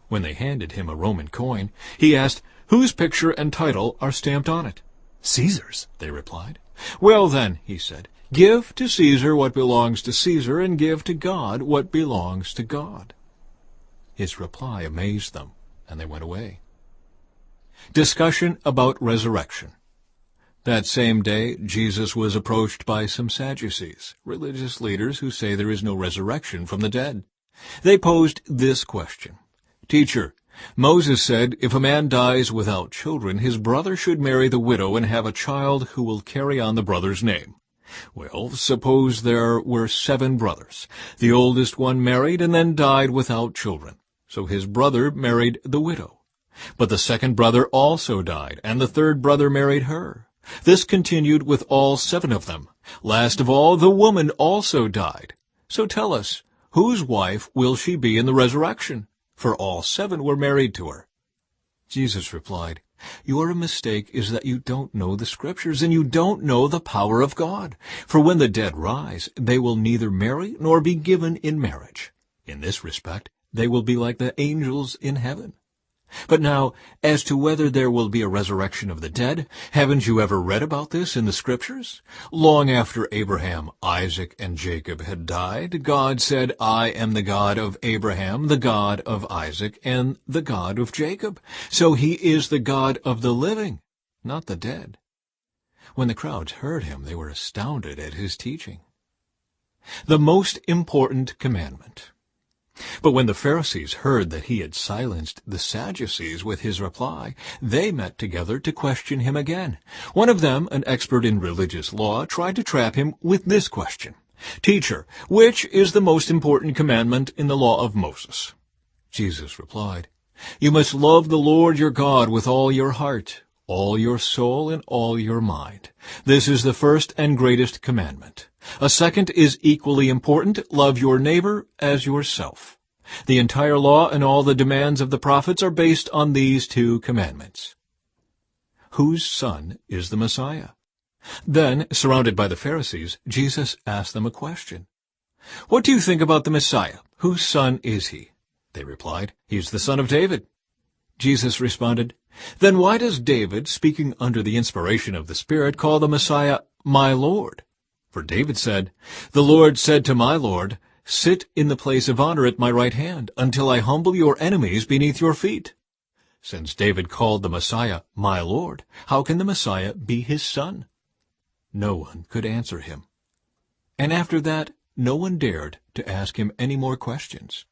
When they handed him a Roman coin, he asked, "Whose picture and title are stamped on it?" "Caesar's," they replied. "Well then," he said, "give to Caesar what belongs to Caesar, and give to God what belongs to God." His reply amazed them, and they went away. Discussion about resurrection. That same day, Jesus was approached by some Sadducees, religious leaders who say there is no resurrection from the dead. They posed this question: "Teacher, Moses said if a man dies without children, his brother should marry the widow and have a child who will carry on the brother's name. Well, suppose there were 7 brothers. The oldest one married and then died without children. So his brother married the widow. But the second brother also died, and the third brother married her. This continued with all 7 of them. Last of all, the woman also died. So tell us, whose wife will she be in the resurrection? For all 7 were married to her." Jesus replied, "Your mistake is that you don't know the Scriptures, and you don't know the power of God. For when the dead rise, they will neither marry nor be given in marriage. In this respect, they will be like the angels in heaven. But now, as to whether there will be a resurrection of the dead, haven't you ever read about this in the Scriptures? Long after Abraham, Isaac, and Jacob had died, God said, 'I am the God of Abraham, the God of Isaac, and the God of Jacob.' So he is the God of the living, not the dead." When the crowds heard him, they were astounded at his teaching. The most important commandment. But when the Pharisees heard that he had silenced the Sadducees with his reply, they met together to question him again. One of them, an expert in religious law, tried to trap him with this question: "Teacher, which is the most important commandment in the law of Moses?" Jesus replied, "You must love the Lord your God with all your heart, all your soul, and all your mind. This is the first and greatest commandment. A second is equally important: love your neighbor as yourself. The entire law and all the demands of the prophets are based on these 2 commandments." Whose son is the Messiah? Then, surrounded by the Pharisees, Jesus asked them a question. "What do you think about the Messiah? Whose son is he?" They replied, "He's the son of David." Jesus responded, "Then why does David, speaking under the inspiration of the Spirit, call the Messiah my Lord? For David said, 'The Lord said to my Lord, sit in the place of honor at my right hand, until I humble your enemies beneath your feet.' Since David called the Messiah my Lord, how can the Messiah be his son?" No one could answer him. And after that, no one dared to ask him any more questions.